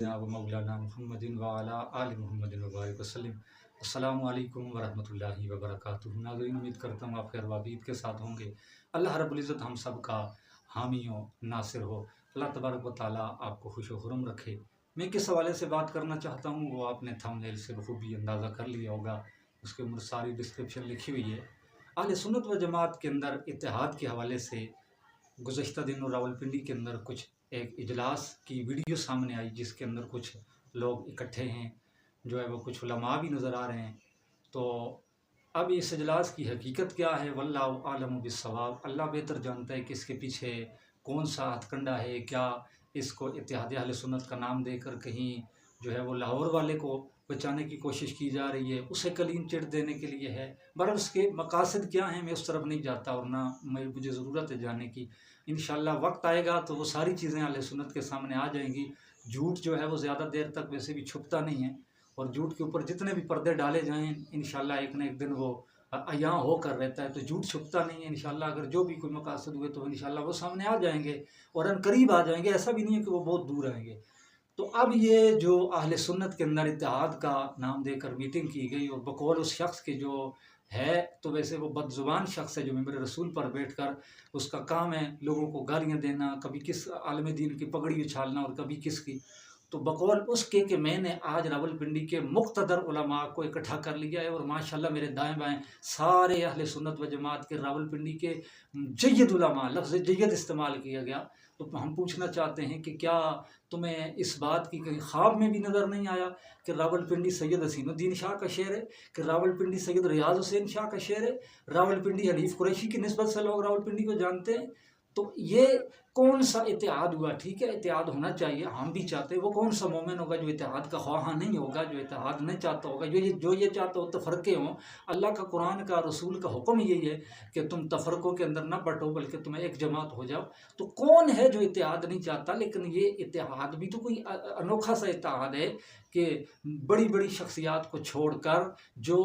जनाब मौलाना मुहम्मदिन व अला आलि मुहम्मदिन व बारिक वसल्लम। अस्सलामु अलैकुम व रहमतुल्लाहि व बरकातुहू। नाज़रीन, उम्मीद करता हूँ आप खैर वाबीद के साथ होंगे। अल्लाह रब्बुल इज़्ज़त हम सब का हामी हो, नासिर हो। अल्लाह तबारक व तआला आपको खुश व खुर्रम रखे। मैं किस हवाले से बात करना चाहता हूँ वो आपने थंबनेल से बखूबी अंदाज़ा कर लिया होगा। उसके ऊपर सारी डिस्क्रिप्शन लिखी हुई है। अहले सुन्नत व जमात के अंदर इत्तेहाद के हवाले से गुज़श्ता दिनों रावलपिंडी के अंदर कुछ एक इजलास की वीडियो सामने आई, जिसके अंदर कुछ लोग इकट्ठे हैं, जो है वो कुछ उलमा भी नज़र आ रहे हैं। तो अब इस इजलास की हकीकत क्या है, वल्लाहु आलमु बिस्सवाब, अल्लाह बेहतर जानता है कि इसके पीछे कौन सा हथकंडा है। क्या इसको इत्तेहाद अहले सुन्नत का नाम देकर कहीं जो है वो लाहौर वाले को बचाने की कोशिश की जा रही है, उसे क्लीन चिट देने के लिए है। बहरहाल उसके मकासद क्या हैं मैं उस तरफ नहीं जाता और ना मुझे ज़रूरत है जानने की। इंशाअल्लाह वक्त आएगा तो वो सारी चीज़ें अहले सुन्नत के सामने आ जाएंगी। झूठ जो है वो ज़्यादा देर तक वैसे भी छुपता नहीं है, और झूठ के ऊपर जितने भी पर्दे डाले जाएँ इंशाअल्लाह एक न एक दिन वो अयां होकर रहता है। तो झूठ छुपता नहीं है। इंशाअल्लाह अगर जो भी कोई मकासद हुए तो इंशाअल्लाह वो सामने आ जाएंगे और अनकरीब आ जाएंगे। ऐसा भी नहीं है कि वो बहुत दूर आएंगे। तो अब ये जो अहले सुन्नत के अंदर इत्तेहाद का नाम देकर मीटिंग की गई, और बकौल उस शख्स के जो है, तो वैसे वो बदजुबान शख्स है जो मिंबर रसूल पर बैठकर उसका काम है लोगों को गालियां देना, कभी किस आलिम दीन की पगड़ी उछालना और कभी किसकी। तो बकौल उसके कि मैंने आज रावलपिंडी के मुक़्तदर उलमा को इकट्ठा कर लिया है, और माशाल्लाह मेरे दाएं बाएं सारे अहले सुन्नत व जमात के रावलपिंडी के जय्यद उलमा, लफ्ज़ जय्यद इस्तेमाल किया गया। तो हम पूछना चाहते हैं कि क्या तुम्हें इस बात की कहीं ख्वाब में भी नज़र नहीं आया कि रावलपिंडी सैयद हसीनुद्दीन शाह का शहर है, कि रावलपिंडी सैयद रियाज हुसैन शाह का शहर है, रावलपिंडी हनीफ कुरैशी की निस्बत से लोग रावलपिंडी को जानते हैं। तो ये कौन सा इत्तेहाद हुआ? ठीक है, इत्तेहाद होना चाहिए, हम भी चाहते हैं। वो कौन सा मोमिन होगा जो इत्तेहाद का ख्वाहा नहीं होगा, जो इत्तेहाद नहीं चाहता होगा, जो ये चाहता हो तफरक़े हों। अल्लाह का, कुरान का, रसूल का हुक्म यही है कि तुम तफरक़ों के अंदर ना बटो, बल्कि तुम्हें एक जमात हो जाओ। तो कौन है जो इत्तेहाद नहीं चाहता? लेकिन ये इत्तेहाद भी तो कोई अनोखा सा इत्तेहाद है कि बड़ी बड़ी शख्सियात को छोड़कर जो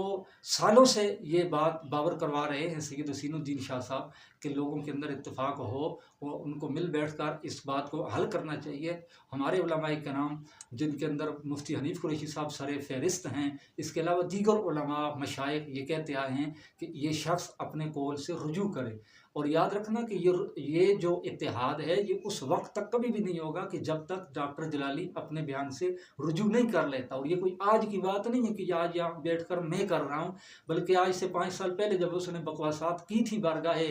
सालों से ये बात बावर करवा रहे हैं सैयद हसीनुद्दीन शाह साहब के लोगों के अंदर इत्तेफाक हो, वो उनको मिल बैठकर इस बात को हल करना चाहिए। हमारे उलमाए कराम जिनके अंदर मुफ्ती हनीफ कुरैशी साहब सरे फहरिस्त हैं, इसके अलावा दीगर उलमा मशाइख ये कहते आए हैं कि ये शख्स अपने कौल से रुजू करे। और याद रखना कि ये जो इत्तेहाद है ये उस वक्त तक कभी भी नहीं होगा कि जब तक डॉक्टर जलाली अपने बयान से रुजू नहीं कर लेता। और ये कोई आज की बात नहीं है कि आज यहाँ बैठकर मैं कर रहा हूँ, बल्कि आज से 5 साल पहले जब उसने बकवासात की थी बारगाहे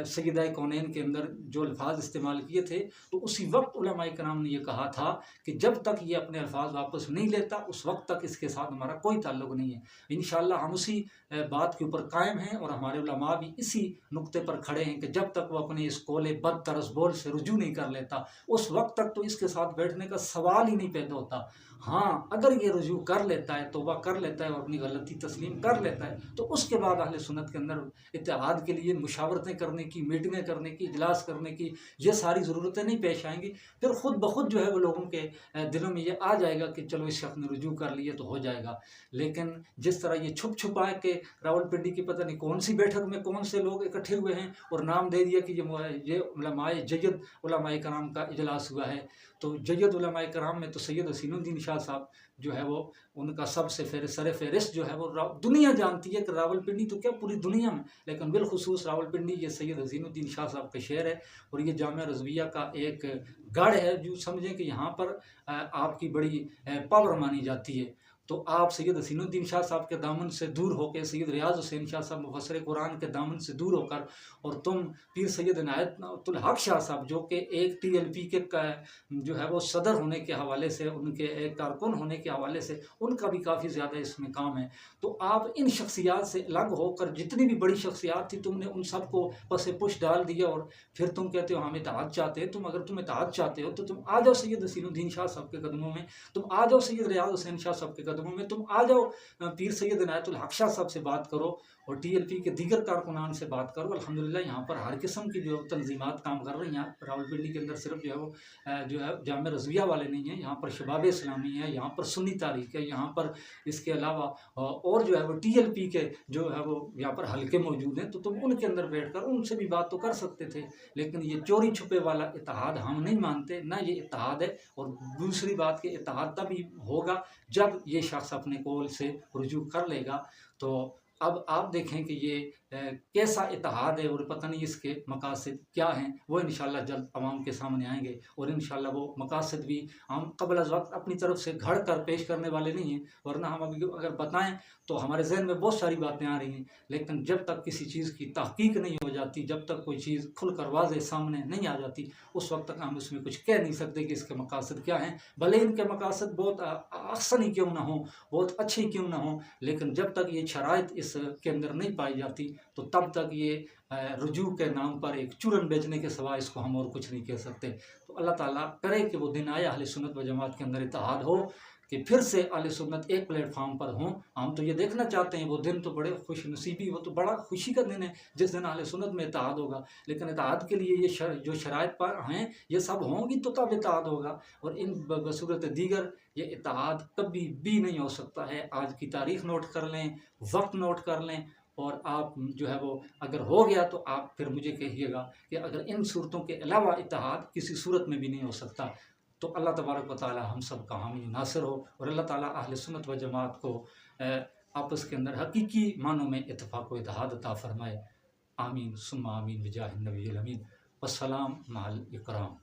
सैयदा कौनैन के अंदर जो अल्फाज इस्तेमाल किए थे, तो उसी वक्त उलमाए कराम ने यह कहा था कि जब तक ये अपने अल्फाज वापस नहीं लेता उस वक्त तक इसके साथ हमारा कोई ताल्लुक नहीं है। इंशाअल्लाह हम उसी बात के ऊपर कायम हैं, और हमारे उलमा भी इसी नुक्ते पर खड़े हैं कि जब तक वो अपने इस कोले बद तरस बोल से रुजू नहीं कर लेता उस वक्त तक तो इसके साथ बैठने का सवाल ही नहीं पैदा होता। हाँ, अगर ये रुजू कर लेता है, तौबा कर लेता है और अपनी गलती तस्लीम कर लेता है, तो उसके बाद अहले सुन्नत के अंदर इत्तेहाद के लिए मुशावरतें करने की, मीटिंगें करने की, इजलास करने की ये सारी ज़रूरतें नहीं पेश आएंगी। फिर खुद ब खुद जो है वो लोगों के दिलों में ये आ जाएगा कि चलो इस शख्स ने रुजू कर लिए तो हो जाएगा। लेकिन जिस तरह ये छुप छुपा के रावलपिंडी की पता नहीं कौन सी बैठक में कौन से लोग इकट्ठे हुए हैं और नाम दे दिया कि ये उलमाए जय्यद उलमाए कराम का इजलास हुआ है। तो जय्यद उलमाए कराम में तो सैयद हसीनुद्दीन शाह साहब जो है वो उनका सबसे सरे फहरिस्त जो है वो दुनिया जानती है कि रावलपिंडी तो क्या पूरी दुनिया में, लेकिन बिलखुसूस रावलपिंडी ये सैयद हसीनुद्दीन शाह साहब का शहर है, और ये जामिया रज़विया का एक गढ़ है। जो समझें कि यहाँ पर आपकी बड़ी पावर मानी जाती है। तो आप सैयद हसीनुद्दीन शाह साहब के दामन से दूर होकर, सैयद रियाज हुसैन शाह साहब मुफस्सिर कुरान के दामन से दूर होकर, और तुम पीर सैयद इनायतुल हक शाह साहब जो कि एक TLP के जो है वो सदर होने के हवाले से, उनके एक कारकुन होने के हवाले से उनका भी काफ़ी ज़्यादा इसमें काम है। तो आप इन शख्सियात से अलग होकर, जितनी भी बड़ी शख्सियात थी तुमने उन सबको पसे पुश डाल दिया, और फिर तुम कहते हो हम इत्तेहाद चाहते हैं। अगर तुम इत्तेहाद चाहते हो तो तुम आ जाओ सैयद हसीनुद्दीन शाह साहब के कदमों में, तुम आ जाओ सैयद रियाज हुसैन शाह साहब के कदमों में, तुम आ जाओ पीर सैयद इनायतुल हक शाह साहब से बात करो, और टीएलपी के दीगर कारकुनान से बात करो, अल्हम्दुलिल्लाह यहाँ पर हर किस्म की जो तंजीमात काम कर रही हैं। यहाँ रावलपिंडी के अंदर सिर्फ जो है वो जो है जामिया रज़विया वाले नहीं हैं, यहाँ पर शबाब इस्लामी है, यहाँ पर सुन्नी तारीख है, यहाँ पर इसके अलावा और जो है वो टीएलपी के जो है वो यहाँ पर हल्के मौजूद हैं। तो तुम उनके अंदर बैठ कर उनसे भी बात तो कर सकते थे, लेकिन ये चोरी छुपे वाला इत्तेहाद हम नहीं मानते, ना ये इत्तेहाद है। और दूसरी बात कि इत्तेहाद तभी होगा जब ये शख्स अपने कौल से रुजू कर लेगा। तो अब आप देखें कि ये कैसा इत्तेहाद है और पता नहीं इसके मकासद क्या हैं, वो इंशाल्लाह जल्द आवाम के सामने आएंगे। और इंशाल्लाह वो मकासद भी हम क़ब्ल अज़ वक्त अपनी तरफ से घड़ कर पेश करने वाले नहीं हैं, वरना हम अभी अगर बताएं तो हमारे जहन में बहुत सारी बातें आ रही हैं। लेकिन जब तक किसी चीज़ की तहकीक नहीं हो जाती, जब तक कोई चीज़ खुल कर वाज़े सामने नहीं आ जाती, उस वक्त तक हम उसमें कुछ कह नहीं सकते कि इसके मकासद क्या हैं। भले इनके मकासद बहुत अहसन ही क्यों ना हो, बहुत अच्छे ही क्यों ना हो, लेकिन जब तक ये शराइत इसके अंदर नहीं पाई जाती तो तब तक ये रुजू के नाम पर एक चूरन बेचने के सिवा इसको हम और कुछ नहीं कह सकते। तो अल्लाह ताला करे कि वो दिन आए अहले सुन्नत व जमात के अंदर इत्तेहाद हो, कि फिर से अहले सुन्नत एक प्लेटफार्म पर हों। हम तो ये देखना चाहते हैं, वो दिन तो बड़े खुश नसीबी, वो तो बड़ा खुशी का दिन है जिस दिन अहले सुन्नत में इत्तेहाद होगा। लेकिन इत्तेहाद के लिए ये जो शराइत पर हैं ये सब होंगी तो तब इत्तेहाद होगा, और इन बसूरत दीगर ये इत्तेहाद कभी भी नहीं हो सकता है। आज की तारीख नोट कर लें, वक्त नोट कर लें, और आप जो है वो अगर हो गया तो आप फिर मुझे कहिएगा कि अगर इन सूरतों के अलावा इत्तेहाद किसी सूरत में भी नहीं हो सकता। तो अल्लाह तबारक व तआला हम सब का हामी नासिर हो, और अल्लाह ताला अहले सुन्नत व जमात को आपस के अंदर हकीकी मानों में इत्तेफाक व इत्तेहाद अता फरमाए। आमीन सुम्मा आमीन बिजाहिन नबील अमीन। वस्सलाम माल इकराम।